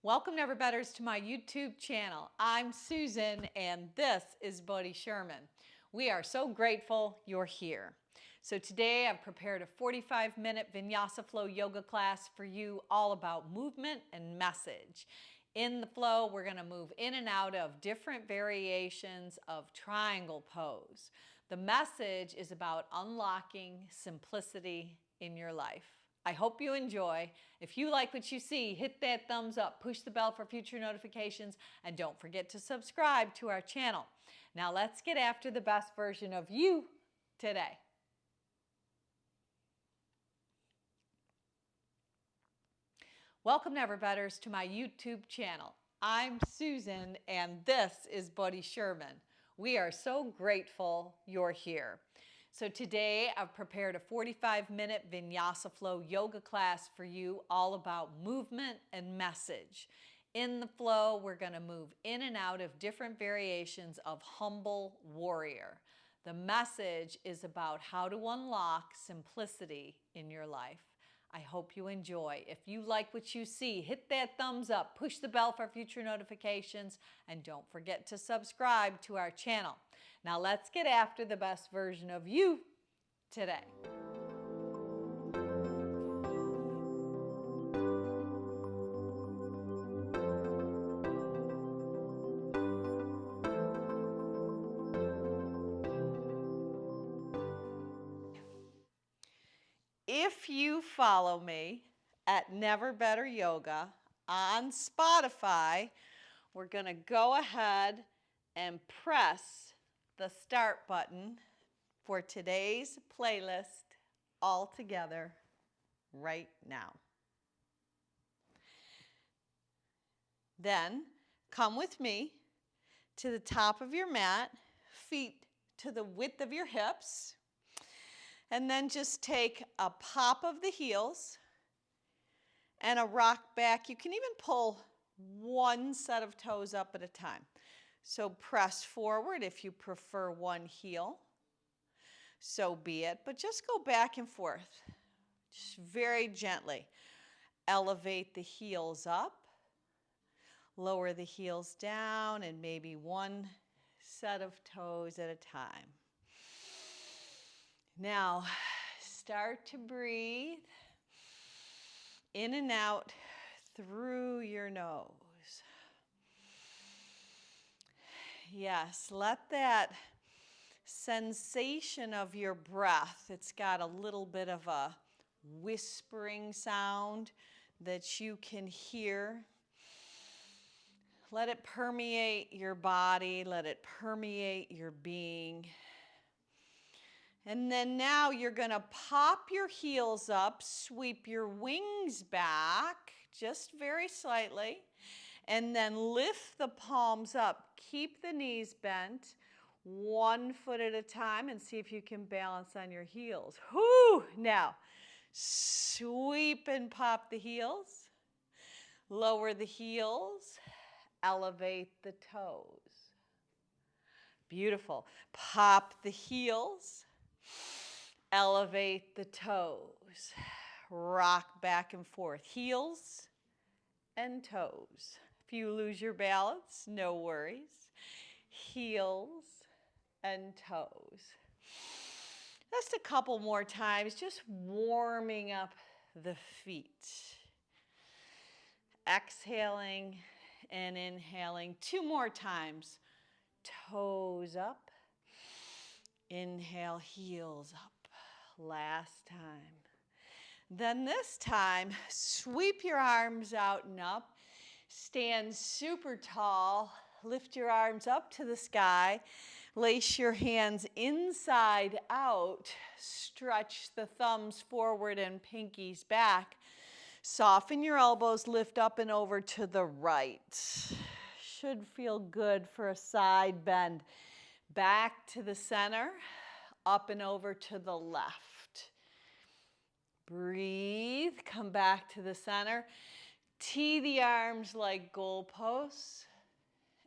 Welcome, Never Betters, to my YouTube channel. I'm Susan and this is Buddy Sherman. We are so grateful you're here. So today I've prepared a 45-minute Vinyasa flow yoga class for you, all about movement and message. In the flow, we're going to move in and out of different variations of triangle pose. The message is about unlocking simplicity in your life. I hope you enjoy. If you like what you see, hit that thumbs up, push the bell for future notifications, and don't forget to subscribe to our channel. Now let's get after the best version of you today. Welcome, Never Betters, to my YouTube channel. I'm Susan and this is Buddy Sherman. We are so grateful you're here. So today I've prepared a 45-minute Vinyasa flow yoga class for you, all about movement and message. In the flow, we're going to move in and out of different variations of humble warrior. The message is about how to unlock simplicity in your life. I hope you enjoy. If you like what you see, hit that thumbs up, push the bell for future notifications, and don't forget to subscribe to our channel. Now let's get after the best version of you today. If you follow me at Never Better Yoga on Spotify, we're going to go ahead and press the start button for today's playlist all together right now. Then come with me to the top of your mat, feet to the width of your hips. And then just take a pop of the heels and a rock back. You can even pull one set of toes up at a time. So press forward if you prefer one heel. So be it. But just go back and forth. Just very gently. Elevate the heels up. Lower the heels down, and maybe one set of toes at a time. Now, start to breathe in and out through your nose. Yes, let that sensation of your breath, it's got a little bit of a whispering sound that you can hear. Let it permeate your body, let it permeate your being. And then now you're going to pop your heels up, sweep your wings back, just very slightly, and then lift the palms up. Keep the knees bent, 1 foot at a time, and see if you can balance on your heels. Whoo! Now, sweep and pop the heels, lower the heels, elevate the toes. Beautiful. Pop the heels. Elevate the toes. Rock back and forth. Heels and toes. If you lose your balance, no worries. Heels and toes. Just a couple more times, just warming up the feet. Exhaling and inhaling 2 more times. Toes up. Inhale, heels up. Last time. Then this time, sweep your arms out and up. Stand super tall. Lift your arms up to the sky. Lace your hands inside out. Stretch the thumbs forward and pinkies back. Soften your elbows, lift up and over to the right. Should feel good for a side bend. Back to the center, up and over to the left. Breathe, come back to the center. Tee the arms like goalposts,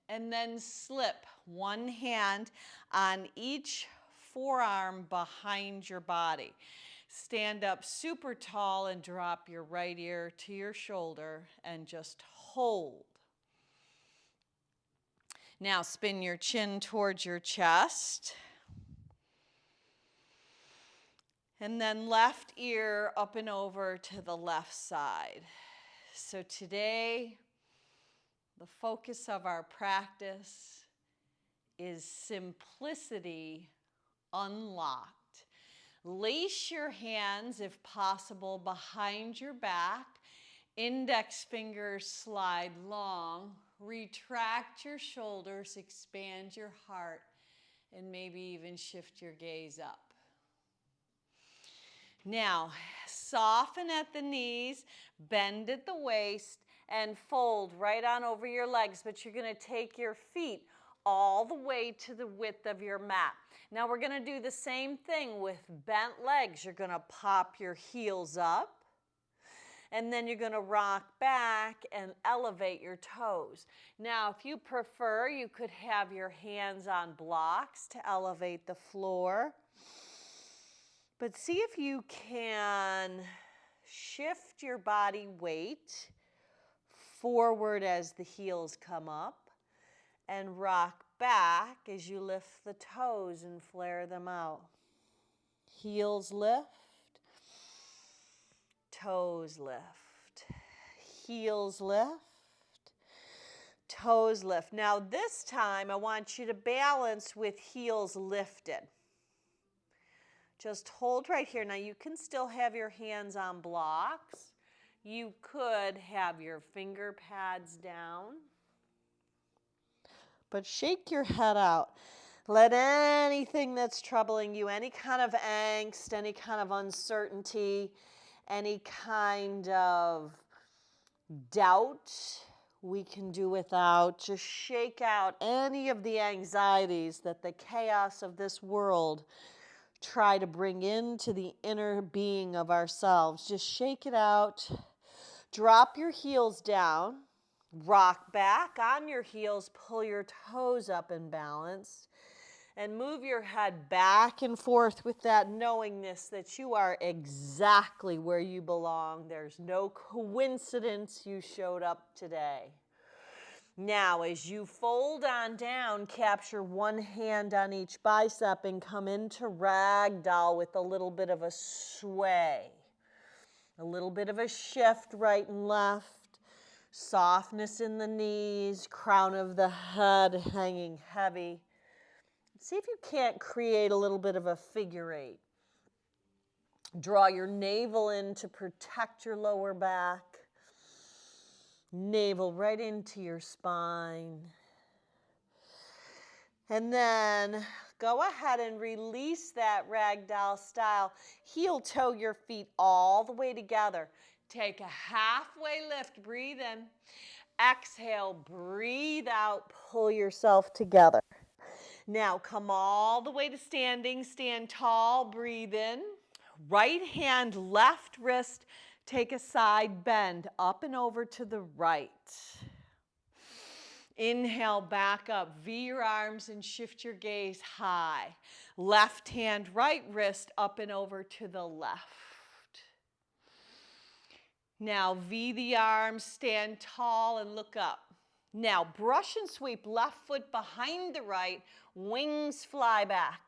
and then slip one hand on each forearm behind your body. Stand up super tall and drop your right ear to your shoulder and just hold. Now spin your chin towards your chest. And then left ear up and over to the left side. So today, the focus of our practice is simplicity unlocked. Lace your hands, if possible, behind your back. Index fingers slide long. Retract your shoulders, expand your heart, and maybe even shift your gaze up. Now, soften at the knees, bend at the waist, and fold right on over your legs, but you're going to take your feet all the way to the width of your mat. Now we're going to do the same thing with bent legs. You're going to pop your heels up, and then you're going to rock back and elevate your toes. Now, if you prefer, you could have your hands on blocks to elevate the floor. But see if you can shift your body weight forward as the heels come up and rock back as you lift the toes and flare them out. Heels lift, toes lift, heels lift, toes lift. Now this time I want you to balance with heels lifted. Just hold right here. Now you can still have your hands on blocks. You could have your finger pads down. But shake your head out. Let anything that's troubling you, any kind of angst, any kind of uncertainty, any kind of doubt we can do without, just shake out any of the anxieties that the chaos of this world try to bring into the inner being of ourselves. Just shake it out. Drop your heels down. Rock back on your heels. Pull your toes up in balance. And move your head back and forth with that knowingness that you are exactly where you belong. There's no coincidence you showed up today. Now, as you fold on down, capture one hand on each bicep and come into ragdoll with a little bit of a sway. A little bit of a shift right and left. Softness in the knees, crown of the head hanging heavy. See if you can't create a little bit of a figure eight. Draw your navel in to protect your lower back. Navel right into your spine. And then go ahead and release that ragdoll style. Heel toe your feet all the way together. Take a halfway lift, breathe in. Exhale, breathe out, pull yourself together. Now come all the way to standing, stand tall, breathe in. Right hand, left wrist, take a side bend up and over to the right. Inhale, back up, V your arms and shift your gaze high. Left hand, right wrist up and over to the left. Now V the arms, stand tall and look up. Now brush and sweep, left foot behind the right, wings fly back.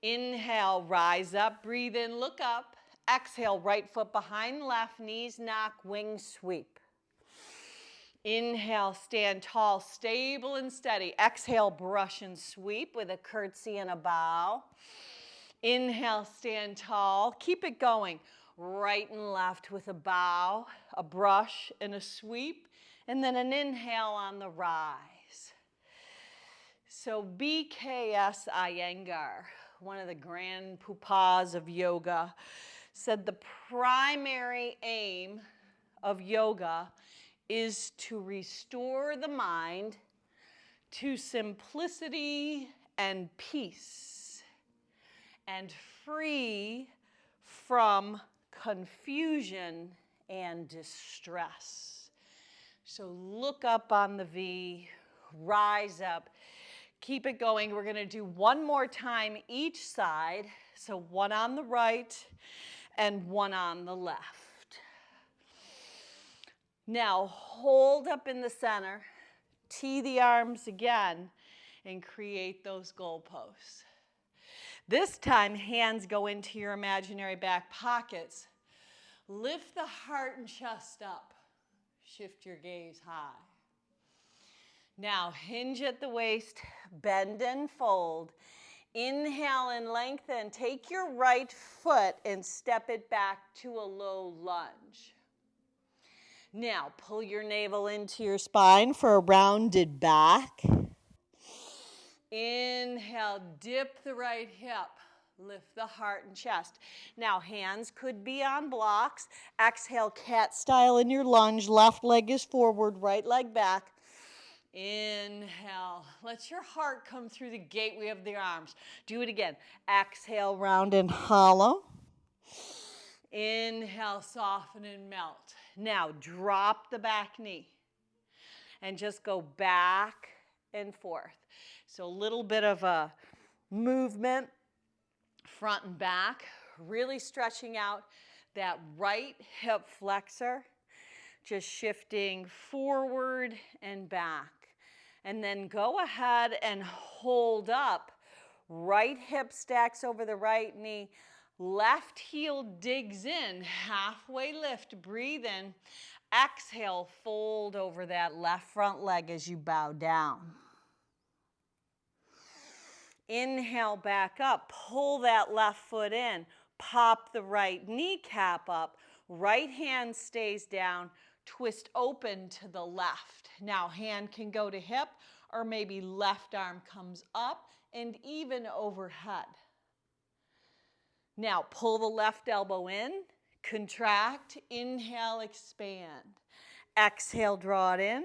Inhale, rise up, breathe in, look up. Exhale, right foot behind left, knees knock, wings sweep. Inhale, stand tall, stable and steady. Exhale, brush and sweep with a curtsy and a bow. Inhale, stand tall. Keep it going. Right and left with a bow, a brush and a sweep, and then an inhale on the rise. So BKS Iyengar, one of the grand pupas of yoga, said the primary aim of yoga is to restore the mind to simplicity and peace and free from confusion and distress. So look up on the V, rise up, keep it going. We're going to do one more time each side. So one on the right and one on the left. Now hold up in the center, tee the arms again, and create those goalposts. This time, hands go into your imaginary back pockets. Lift the heart and chest up. Shift your gaze high. Now hinge at the waist, bend and fold. Inhale and lengthen. Take your right foot and step it back to a low lunge. Now pull your navel into your spine for a rounded back. Inhale, dip the right hip. Lift the heart and chest. Now hands could be on blocks. Exhale, cat style in your lunge. Left leg is forward, right leg back. Inhale. Let your heart come through the gateway of the arms. Do it again. Exhale, round and hollow. Inhale, soften and melt. Now drop the back knee and just go back and forth. So a little bit of a movement, front and back, really stretching out that right hip flexor, just shifting forward and back. And then go ahead and hold up. Right hip stacks over the right knee. Left heel digs in. Halfway lift. Breathe in. Exhale, fold over that left front leg as you bow down. Inhale, back up. Pull that left foot in. Pop the right kneecap up. Right hand stays down. Twist open to the left. Now hand can go to hip, or maybe left arm comes up and even overhead. Now pull the left elbow in, contract, inhale, expand. Exhale, draw it in,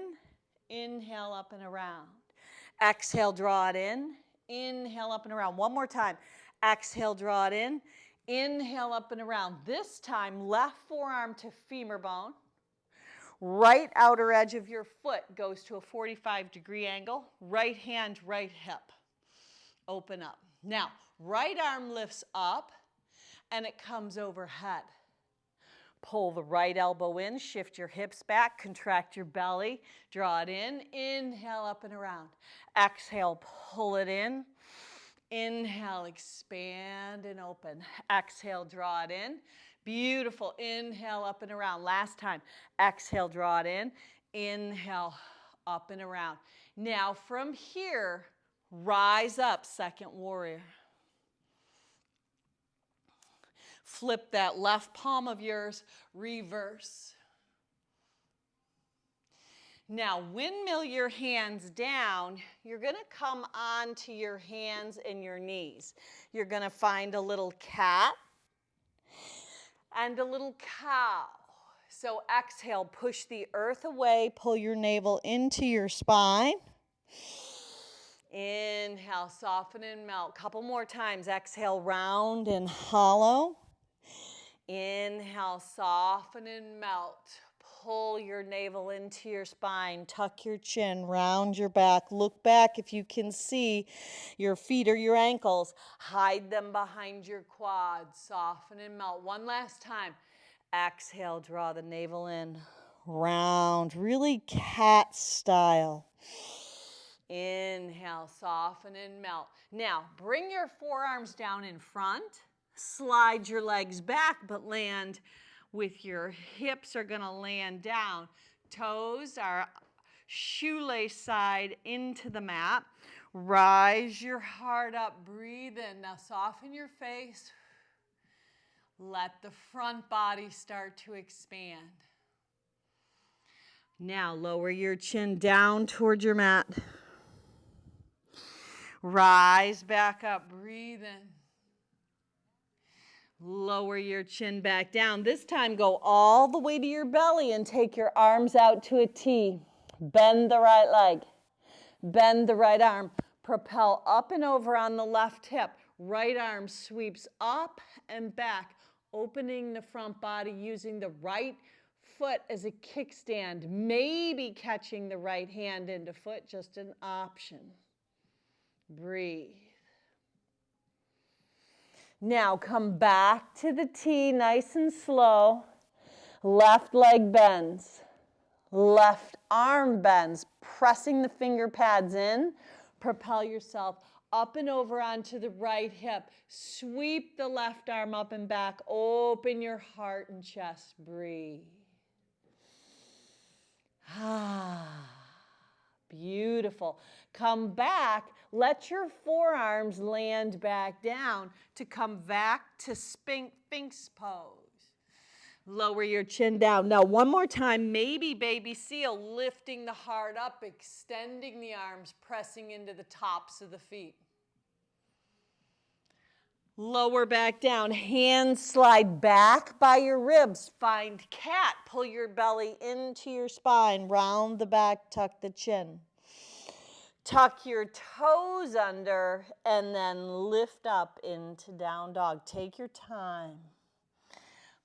inhale, up and around. Exhale, draw it in, inhale, up and around. One more time. Exhale, draw it in, inhale, up and around. This time, left forearm to femur bone. Right outer edge of your foot goes to a 45-degree angle. Right hand, right hip. Open up. Now, right arm lifts up and it comes overhead. Pull the right elbow in, shift your hips back, contract your belly, draw it in, inhale, up and around. Exhale, pull it in. Inhale, expand and open. Exhale, draw it in. Beautiful. Inhale, up and around. Last time. Exhale, draw it in. Inhale, up and around. Now from here, rise up, second warrior. Flip that left palm of yours, reverse. Now windmill your hands down. You're going to come onto your hands and your knees. You're going to find a little cat and a little cow. So exhale, push the earth away, pull your navel into your spine. Inhale, soften and melt. Couple more times. Exhale, round and hollow. Inhale, soften and melt. Pull your navel into your spine. Tuck your chin, round your back. Look back if you can see your feet or your ankles. Hide them behind your quads. Soften and melt. One last time. Exhale, draw the navel in. Round, really cat style. Inhale, soften and melt. Now, bring your forearms down in front. Slide your legs back, but land with your hips are going to land down. Toes are shoelace side into the mat. Rise your heart up. Breathe in. Now soften your face. Let the front body start to expand. Now lower your chin down toward your mat. Rise back up. Breathe in. Lower your chin back down. This time go all the way to your belly and take your arms out to a T. Bend the right leg. Bend the right arm. Propel up and over on the left hip. Right arm sweeps up and back, opening the front body using the right foot as a kickstand. Maybe catching the right hand into foot, just an option. Breathe. Now come back to the T, nice and slow. Left leg bends. Left arm bends, pressing the finger pads in. Propel yourself up and over onto the right hip. Sweep the left arm up and back. Open your heart and chest. Breathe. Ah, beautiful. Come back. Let your forearms land back down to come back to Sphinx pose. Lower your chin down. Now, one more time, maybe baby seal, lifting the heart up, extending the arms, pressing into the tops of the feet. Lower back down. Hands slide back by your ribs. Find cat. Pull your belly into your spine. Round the back, tuck the chin. Tuck your toes under and then lift up into down dog. Take your time.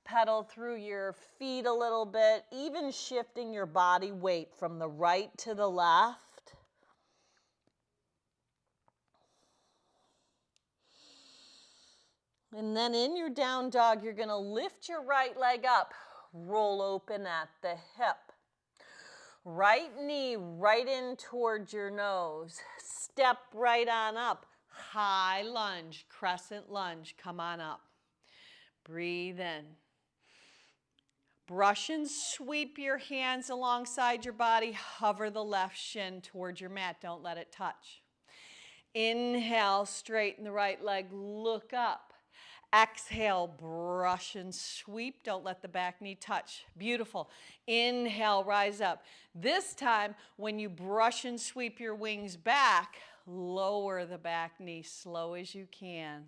Pedal through your feet a little bit, even shifting your body weight from the right to the left. And then in your down dog, you're going to lift your right leg up, roll open at the hip. Right knee right in towards your nose. Step right on up. High lunge, crescent lunge. Come on up. Breathe in. Brush and sweep your hands alongside your body. Hover the left shin towards your mat. Don't let it touch. Inhale, straighten the right leg. Look up. Exhale, brush and sweep. Don't let the back knee touch. Beautiful. Inhale, rise up. This time, when you brush and sweep your wings back, lower the back knee slow as you can.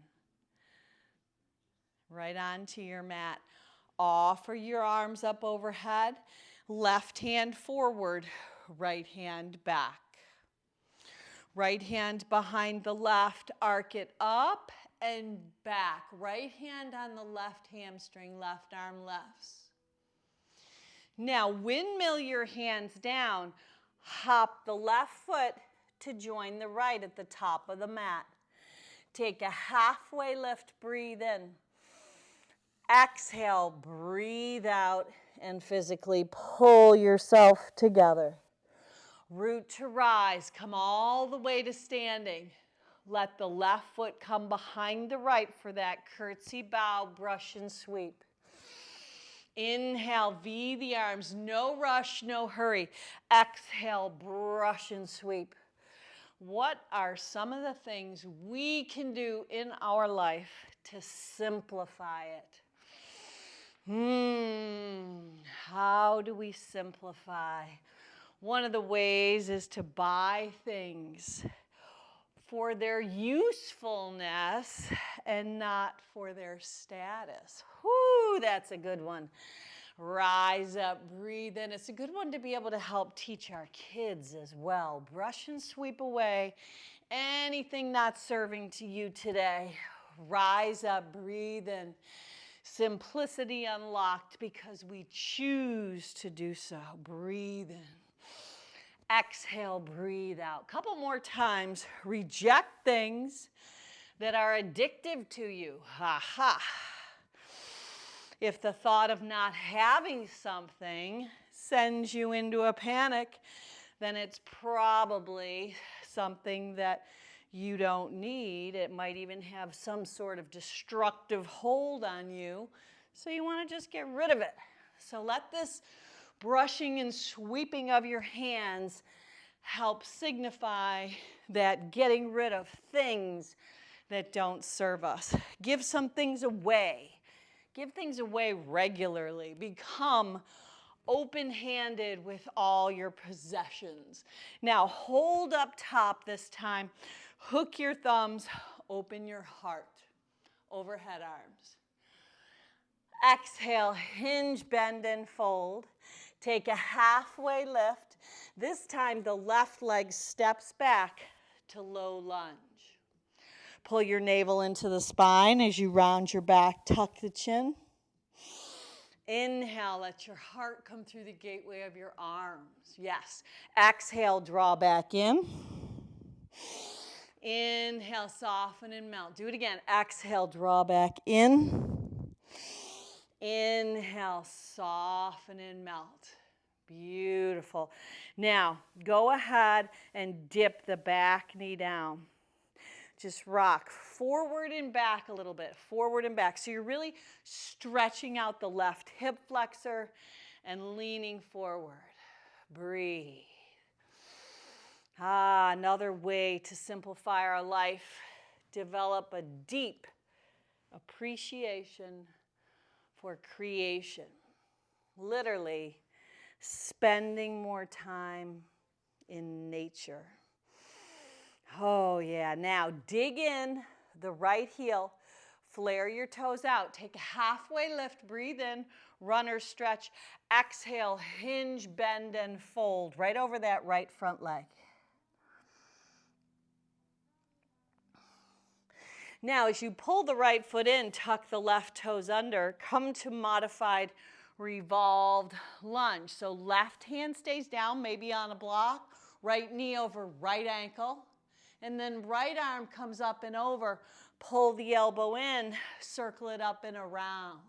Right onto your mat. Offer your arms up overhead. Left hand forward, right hand back. Right hand behind the left, arc it up and back. Right hand on the left hamstring, left arm lifts. Now windmill your hands down. Hop the left foot to join the right at the top of the mat. Take a halfway lift, breathe in. Exhale, breathe out, and physically pull yourself together. Root to rise, come all the way to standing. Let the left foot come behind the right for that curtsy bow, brush and sweep. Inhale, V the arms, no rush, no hurry. Exhale, brush and sweep. What are some of the things we can do in our life to simplify it? How do we simplify? One of the ways is to buy things for their usefulness and not for their status. Whoo, that's a good one. Rise up, breathe in. It's a good one to be able to help teach our kids as well. Brush and sweep away anything not serving to you today. Rise up, breathe in. Simplicity unlocked because we choose to do so. Breathe in. Exhale, breathe out. Couple more times. Reject things that are addictive to you. Ha ha. If the thought of not having something sends you into a panic, then it's probably something that you don't need. It might even have some sort of destructive hold on you. So you want to just get rid of it. So let this brushing and sweeping of your hands help signify that getting rid of things that don't serve us. Give some things away. Give things away regularly. Become open-handed with all your possessions. Now hold up top this time. Hook your thumbs, open your heart, overhead arms. Exhale, hinge, bend, and fold. Take a halfway lift. This time the left leg steps back to low lunge. Pull your navel into the spine as you round your back, tuck the chin. Inhale, let your heart come through the gateway of your arms. Yes. Exhale, draw back in. Inhale, soften and melt. Do it again. Exhale, draw back in. Inhale, soften and melt. Beautiful. Now, go ahead and dip the back knee down. Just rock forward and back a little bit, forward and back. So you're really stretching out the left hip flexor and leaning forward. Breathe. Another way to simplify our life. Develop a deep appreciation for creation. Literally spending more time in nature. Oh yeah, now dig in the right heel, flare your toes out, take a halfway lift, breathe in, runner stretch, exhale, hinge, bend, and fold right over that right front leg. Now, as you pull the right foot in, tuck the left toes under, come to modified revolved lunge. So left hand stays down, maybe on a block, right knee over right ankle, and then right arm comes up and over. Pull the elbow in, circle it up and around.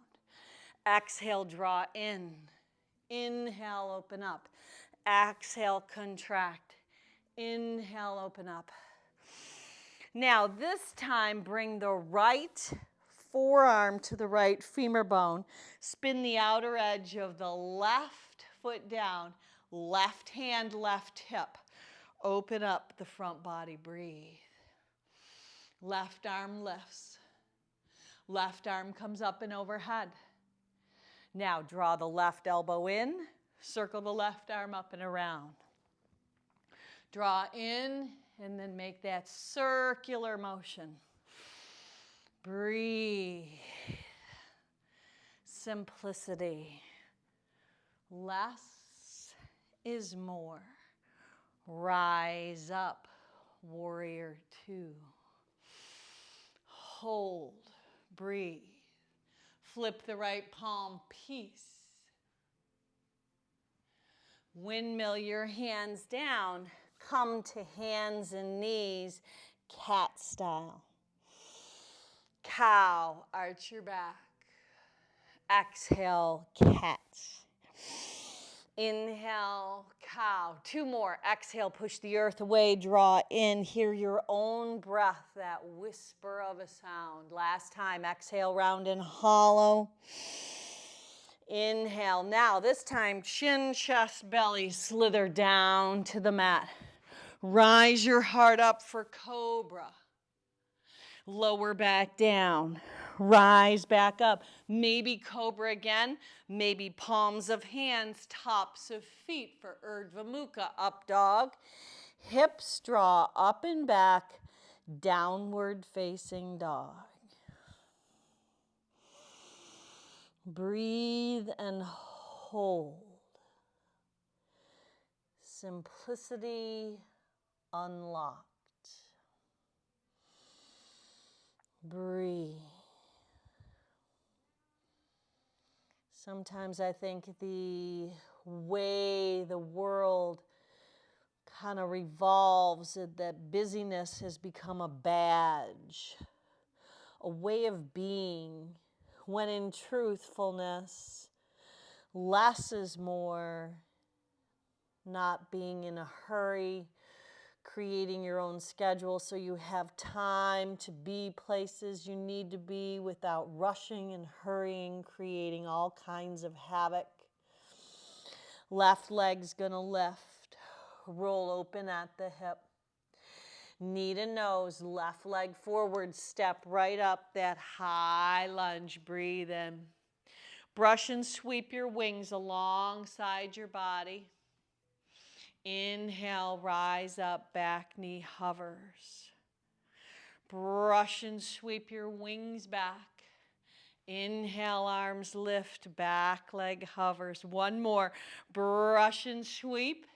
Exhale, draw in. Inhale, open up. Exhale, contract. Inhale, open up. Now, this time, bring the right forearm to the right femur bone. Spin the outer edge of the left foot down. Left hand, left hip. Open up the front body. Breathe. Left arm lifts. Left arm comes up and overhead. Now, draw the left elbow in. Circle the left arm up and around. Draw in. And then make that circular motion. Breathe. Simplicity. Less is more. Rise up, warrior two. Hold. Breathe. Flip the right palm, peace. Windmill your hands down. Come to hands and knees, cat style. Cow, arch your back. Exhale, cat. Inhale, cow. Two more. Exhale, push the earth away, draw in. Hear your own breath, that whisper of a sound. Last time, exhale, round and hollow. Inhale. Now, this time, chin, chest, belly, slither down to the mat. Rise your heart up for cobra. Lower back down. Rise back up. Maybe cobra again. Maybe palms of hands, tops of feet for Urdhva Mukha. Up dog. Hips draw up and back. Downward facing dog. Breathe and hold. Simplicity unlocked. Breathe. Sometimes I think the way the world kind of revolves, that busyness has become a badge, a way of being, when in truthfulness, less is more. Not being in a hurry, creating your own schedule so you have time to be places you need to be without rushing and hurrying, creating all kinds of havoc. Left leg's gonna lift, roll open at the hip. Knee to nose, left leg forward, step right up, that high lunge, breathe in. Brush and sweep your wings alongside your body. Inhale, rise up, back knee hovers. Brush and sweep your wings back. Inhale, arms lift, back leg hovers. One more, brush and sweep.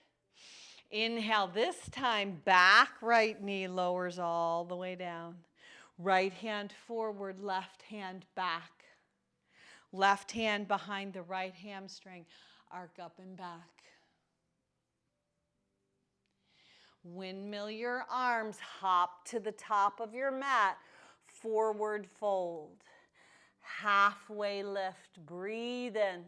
Inhale, this time back right knee lowers all the way down. Right hand forward, left hand back. Left hand behind the right hamstring, arc up and back. Windmill your arms, hop to the top of your mat, forward fold. Halfway lift, breathe in.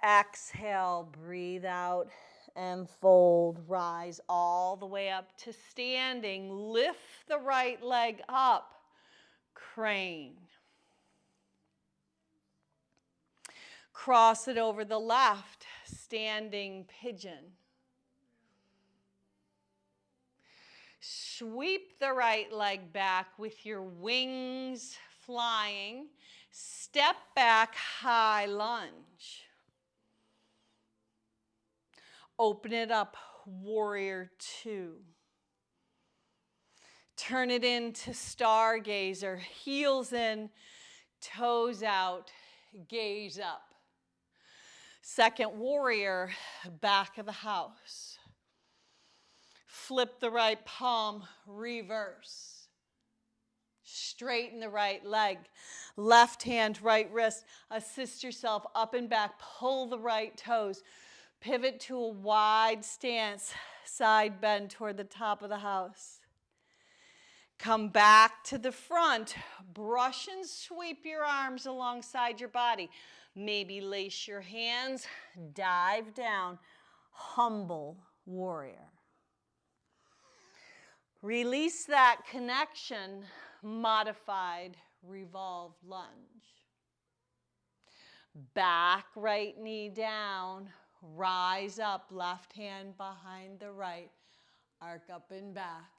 Exhale, breathe out and fold. Rise all the way up to standing. Lift the right leg up, crane. Cross it over the left, standing pigeon. Sweep the right leg back with your wings flying. Step back, high lunge. Open it up, warrior two. Turn it into stargazer. Heels in, toes out, gaze up. Second warrior, back of the house. Flip the right palm, reverse. Straighten the right leg. Left hand, right wrist. Assist yourself up and back. Pull the right toes. Pivot to a wide stance. Side bend toward the top of the house. Come back to the front. Brush and sweep your arms alongside your body. Maybe lace your hands. Dive down. Humble warrior. Release that connection. Modified revolved lunge. Back right knee down. Rise up. Left hand behind the right. Arc up and back.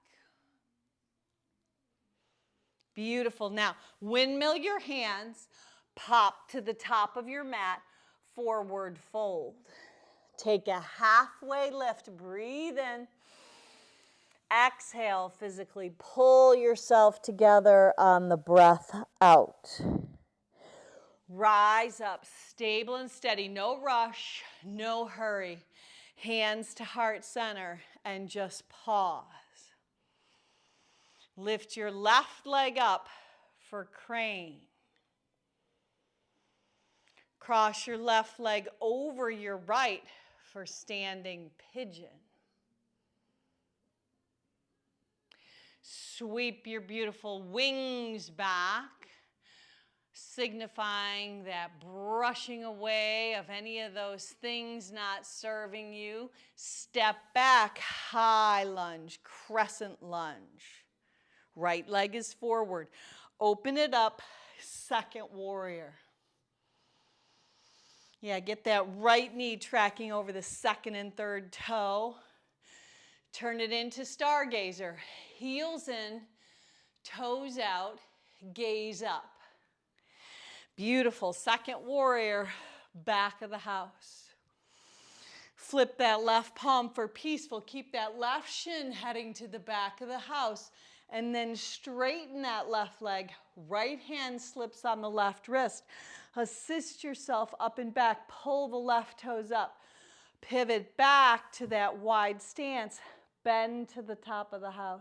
Beautiful. Now, windmill your hands. Pop to the top of your mat. Forward fold. Take a halfway lift. Breathe in. Exhale, physically pull yourself together on the breath out. Rise up, stable and steady. No rush, no hurry. Hands to heart center and just pause. Lift your left leg up for crane. Cross your left leg over your right for standing pigeon. Sweep your beautiful wings back, signifying that brushing away of any of those things not serving you. Step back, high lunge, crescent lunge. Right leg is forward. Open it up, second warrior. Yeah, get that right knee tracking over the second and third toe. Turn it into stargazer. Heels in, toes out, gaze up. Beautiful. Second warrior, back of the house. Flip that left palm for peaceful. Keep that left shin heading to the back of the house. And then straighten that left leg. Right hand slips on the left wrist. Assist yourself up and back. Pull the left toes up. Pivot back to that wide stance. Bend to the top of the house.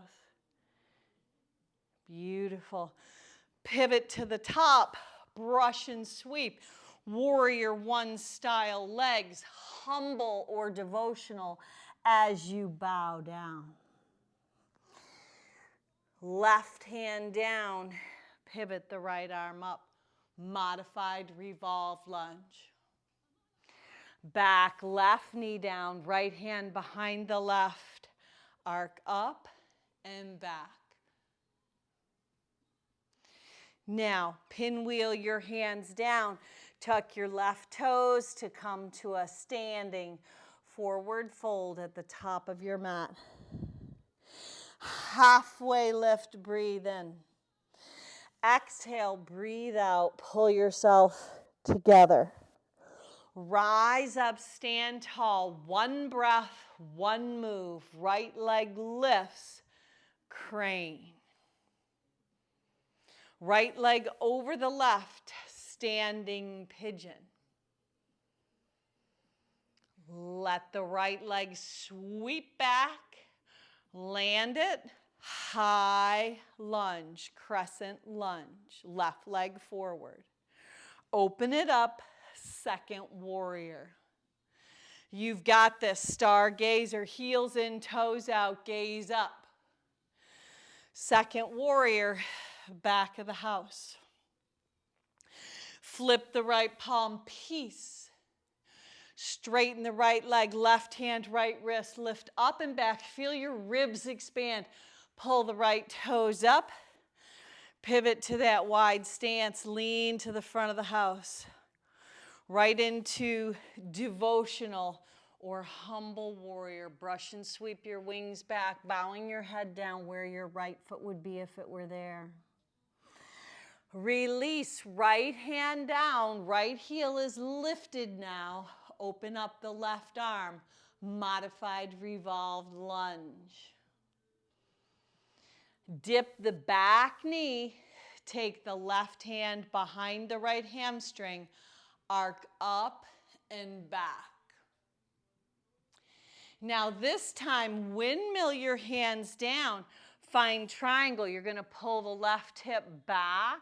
Beautiful. Pivot to the top. Brush and sweep. Warrior one style legs. Humble or devotional as you bow down. Left hand down. Pivot the right arm up. Modified revolve lunge. Back, left knee down. Right hand behind the left. Arc up and back. Now, pinwheel your hands down. Tuck your left toes to come to a standing forward fold at the top of your mat. Halfway lift, breathe in. Exhale, breathe out. Pull yourself together. Rise up, stand tall. One breath, one move. Right leg lifts, crane. Right leg over the left, standing pigeon. Let the right leg sweep back. Land it. High lunge, crescent lunge. Left leg forward. Open it up. Second warrior. You've got this. Stargazer, heels in, toes out, gaze up. Second warrior, back of the house. Flip the right palm, peace. Straighten the right leg, left hand, right wrist. Lift up and back. Feel your ribs expand. Pull the right toes up. Pivot to that wide stance. Lean to the front of the house. Right into devotional or humble warrior. Brush and sweep your wings back, bowing your head down where your right foot would be if it were there. Release, right hand down, right heel is lifted now. Open up the left arm, modified revolved lunge. Dip the back knee, take the left hand behind the right hamstring, arc up and back. Now this time, windmill your hands down, find triangle. You're going to pull the left hip back,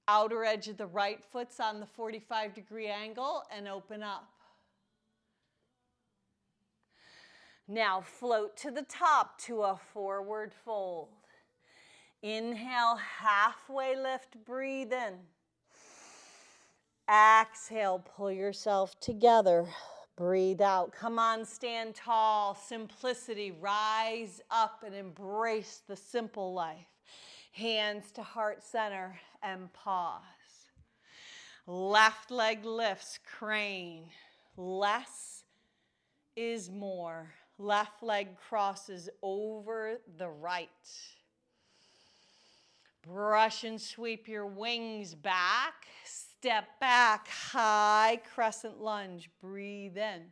outer edge of the right foot's on the 45-degree angle, and open up. Now float to the top to a forward fold. Inhale, halfway lift, breathe in. Exhale, pull yourself together. Breathe out. Come on, stand tall. Simplicity. Rise up and embrace the simple life. Hands to heart center and pause. Left leg lifts, crane. Less is more. Left leg crosses over the right. Brush and sweep your wings back. Step back, high crescent lunge. Breathe in.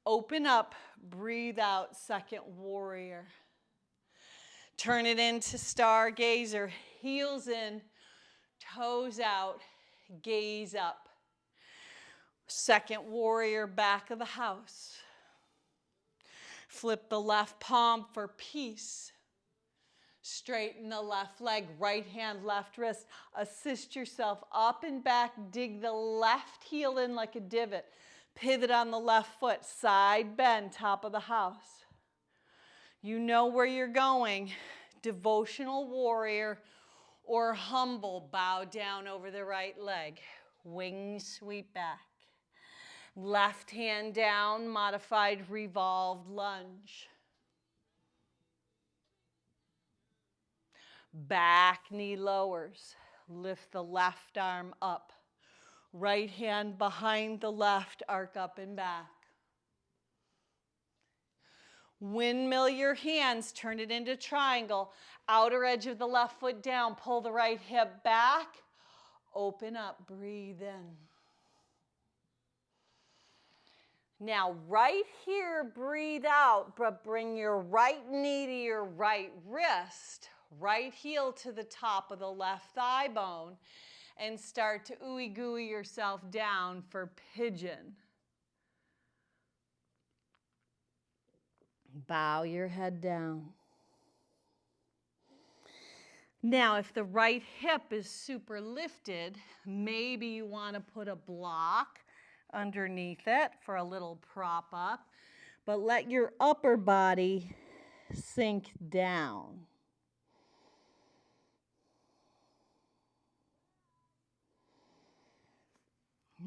Open up, breathe out, second warrior. Turn it into stargazer. Heels in, toes out, gaze up. Second warrior, back of the house. Flip the left palm for peace. Straighten the left leg, right hand, left wrist. Assist yourself up and back. Dig the left heel in like a divot. Pivot on the left foot. Side bend, top of the house. You know where you're going. Devotional warrior or humble. Bow down over the right leg. Wings sweep back. Left hand down, modified revolved lunge. Back knee lowers. Lift the left arm up. Right hand behind the left, arc up and back. Windmill your hands, turn it into triangle. Outer edge of the left foot down, pull the right hip back. Open up, breathe in. Now right here, breathe out, but bring your right knee to your right wrist. Right heel to the top of the left thigh bone and start to ooey gooey yourself down for pigeon. Bow your head down. Now, if the right hip is super lifted, maybe you want to put a block underneath it for a little prop up, but let your upper body sink down.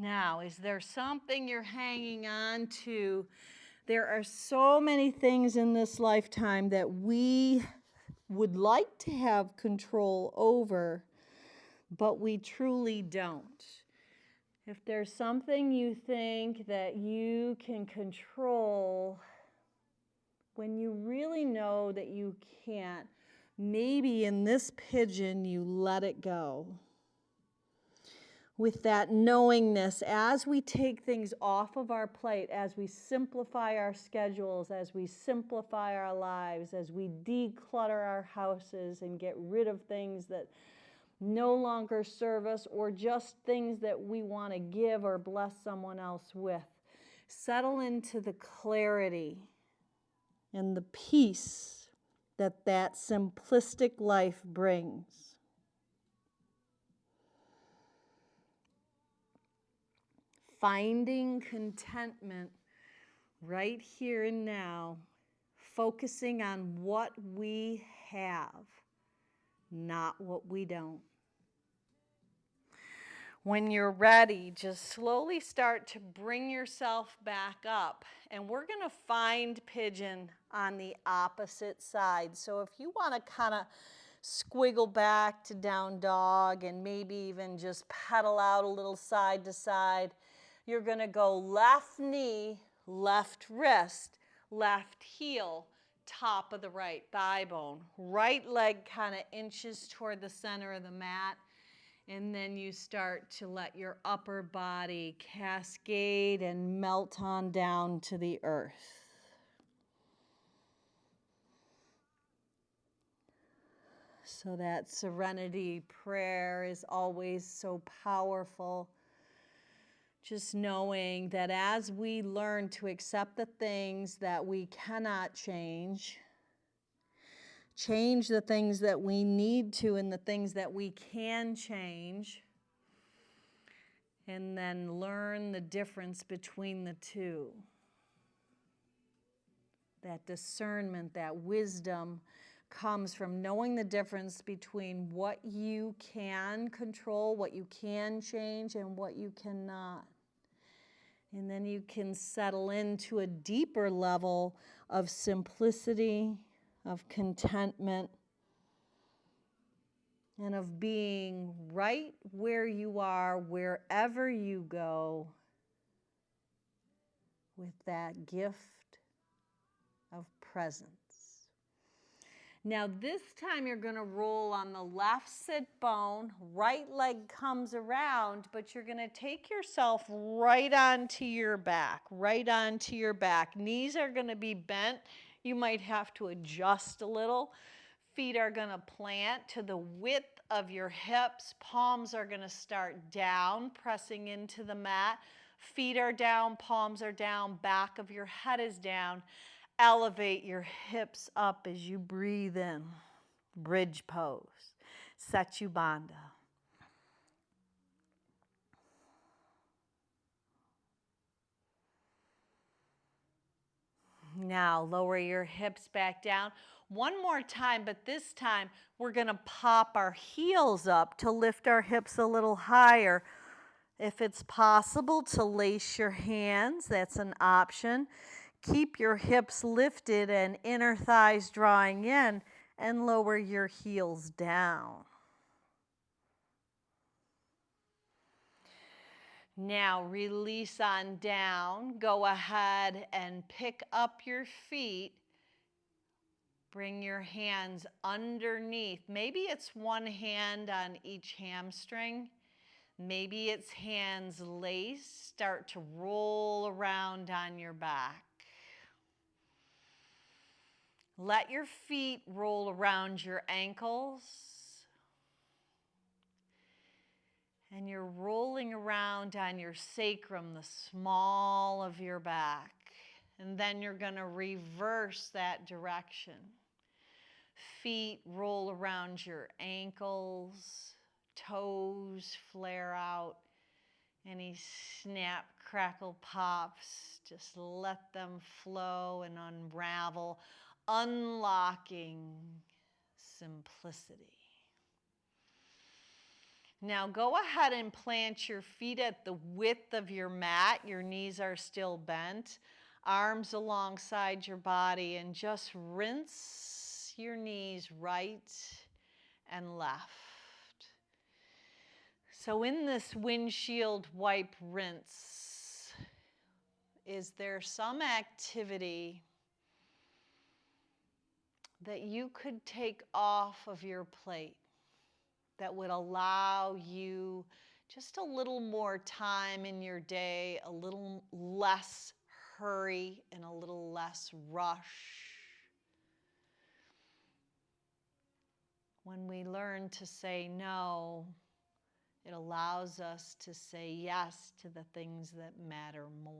Now, is there something you're hanging on to? There are so many things in this lifetime that we would like to have control over, but we truly don't. If there's something you think that you can control when you really know that you can't, maybe in this pigeon you let it go. With that knowingness, as we take things off of our plate, as we simplify our schedules, as we simplify our lives, as we declutter our houses and get rid of things that no longer serve us or just things that we want to give or bless someone else with, settle into the clarity and the peace that that simplistic life brings. finding contentment right here and now, focusing on what we have, not what we don't. When you're ready, just slowly start to bring yourself back up. And we're going to find pigeon on the opposite side. So if you want to kind of squiggle back to down dog and maybe even just pedal out a little side to side, you're going to go left knee, left wrist, left heel, top of the right thigh bone. Right leg kind of inches toward the center of the mat. And then you start to let your upper body cascade and melt on down to the earth. So that serenity prayer is always so powerful. Just knowing that as we learn to accept the things that we cannot change the things that we need to and the things that we can change, and then learn the difference between the two. That discernment, that wisdom comes from knowing the difference between what you can control, what you can change, and what you cannot. And then you can settle into a deeper level of simplicity, of contentment, and of being right where you are, wherever you go, with that gift of presence. Now this time you're going to roll on the left sit bone, right leg comes around, but you're going to take yourself right onto your back, Knees are going to be bent. You might have to adjust a little. Feet are going to plant to the width of your hips. Palms are going to start down, pressing into the mat. Feet are down, palms are down, back of your head is down. Elevate your hips up as you breathe in. Bridge pose. Setyubandha. Now lower your hips back down. One more time, but this time we're going to pop our heels up to lift our hips a little higher. If it's possible to lace your hands, that's an option. Keep your hips lifted and inner thighs drawing in, and lower your heels down. Now release on down. Go ahead and pick up your feet. Bring your hands underneath. Maybe it's one hand on each hamstring. Maybe it's hands laced. Start to roll around on your back. Let your feet roll around your ankles. And you're rolling around on your sacrum, the small of your back. And then you're going to reverse that direction. Feet roll around your ankles. Toes flare out. Any snap, crackle, pops, just let them flow and unravel, unlocking simplicity. Now go ahead and plant your feet at the width of your mat. Your knees are still bent. Arms alongside your body, and just rinse your knees right and left. So in this windshield wipe rinse, is there some activity that you could take off of your plate that would allow you just a little more time in your day, a little less hurry and a little less rush? When we learn to say no, it allows us to say yes to the things that matter more.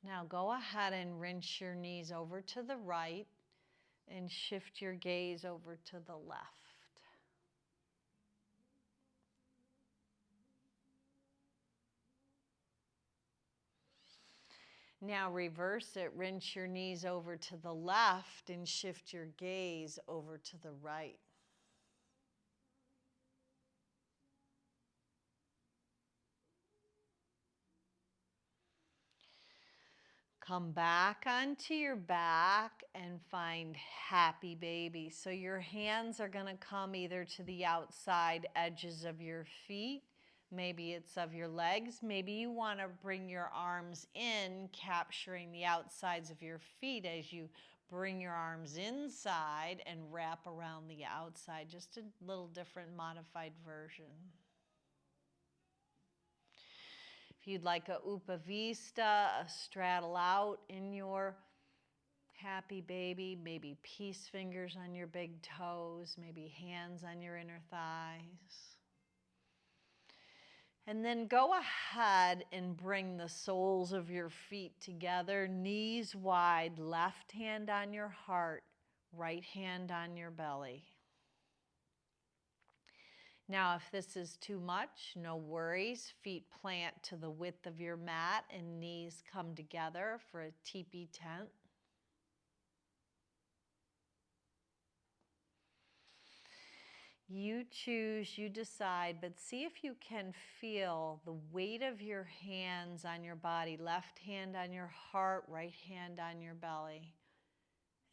Now go ahead and rinse your knees over to the right and shift your gaze over to the left. Now reverse it, rinse your knees over to the left and shift your gaze over to the right. Come back onto your back and find happy baby. So your hands are going to come either to the outside edges of your feet. Maybe it's of your legs. Maybe you want to bring your arms in, capturing the outsides of your feet as you bring your arms inside and wrap around the outside. Just a little different modified version. If you'd like a upavista, a straddle out in your happy baby, maybe peace fingers on your big toes, maybe hands on your inner thighs. And then go ahead and bring the soles of your feet together, knees wide, left hand on your heart, right hand on your belly. Now, if this is too much, no worries. Feet plant to the width of your mat and knees come together for a teepee tent. You choose, you decide, but see if you can feel the weight of your hands on your body, left hand on your heart, right hand on your belly,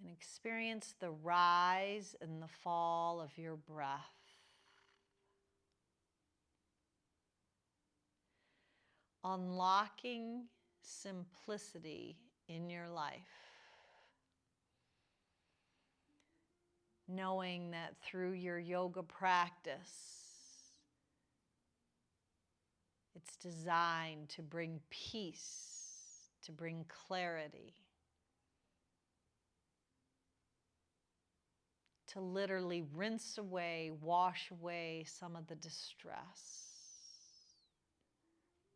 and experience the rise and the fall of your breath. Unlocking simplicity in your life. Knowing that through your yoga practice, it's designed to bring peace, to bring clarity, to literally rinse away, wash away some of the distress,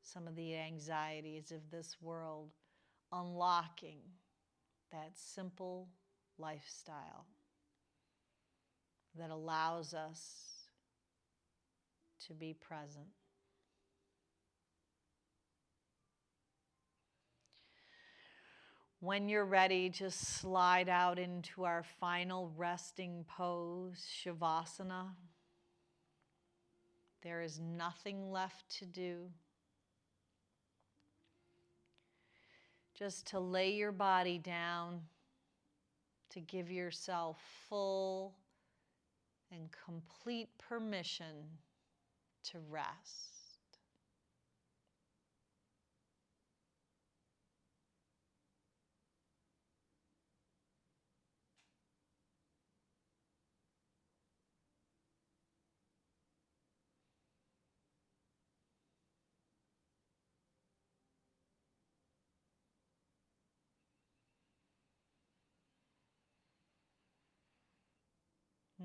some of the anxieties of this world, unlocking that simple lifestyle that allows us to be present. When you're ready, just slide out into our final resting pose, Shavasana. There is nothing left to do. Just to lay your body down, to give yourself full and complete permission to rest.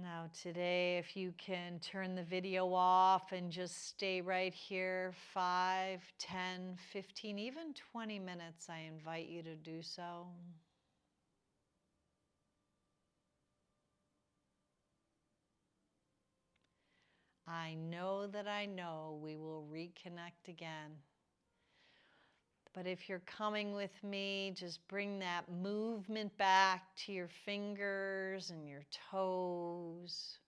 Now today, if you can turn the video off and just stay right here 5, 10, 15, even 20 minutes, I invite you to do so. I know we will reconnect again. But if you're coming with me, just bring that movement back to your fingers and your toes.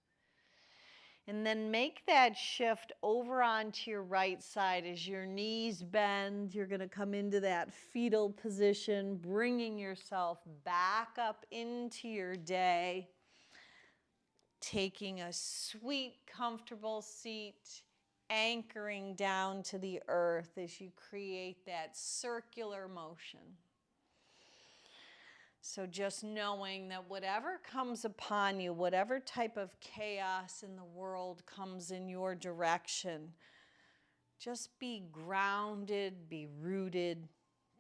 And then make that shift over onto your right side as your knees bend. You're going to come into that fetal position, bringing yourself back up into your day. Taking a sweet, comfortable seat, anchoring down to the earth as you create that circular motion. So just knowing that whatever comes upon you, whatever type of chaos in the world comes in your direction, just be grounded, be rooted,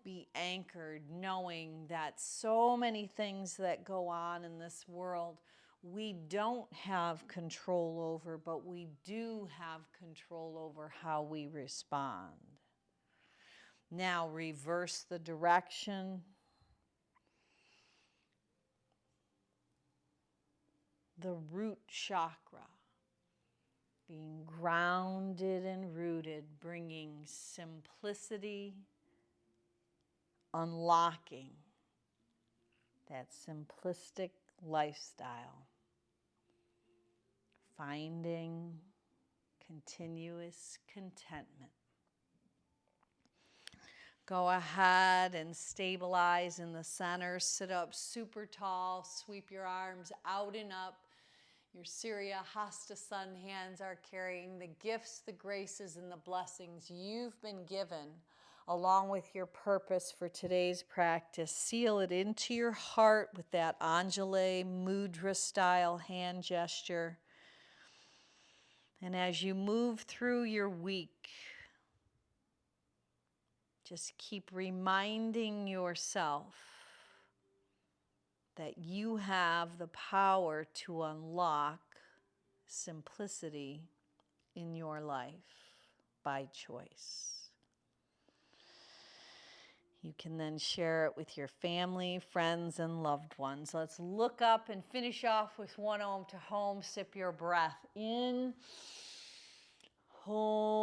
be anchored, knowing that so many things that go on in this world we don't have control over, but we do have control over how we respond. Now reverse the direction. The root chakra, being grounded and rooted, bringing simplicity, unlocking that simplistic lifestyle, finding continuous contentment. Go ahead and stabilize in the center. Sit up super tall. Sweep your arms out and up. Your Surya Hasta Sun hands are carrying the gifts, the graces, and the blessings you've been given, along with your purpose for today's practice. Seal it into your heart with that Anjali Mudra style hand gesture. And as you move through your week, just keep reminding yourself that you have the power to unlock simplicity in your life by choice. You can then share it with your family, friends, and loved ones. Let's look up and finish off with one Om to home. Sip your breath in. Om.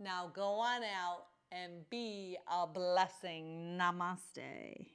Now go on out and be a blessing. Namaste.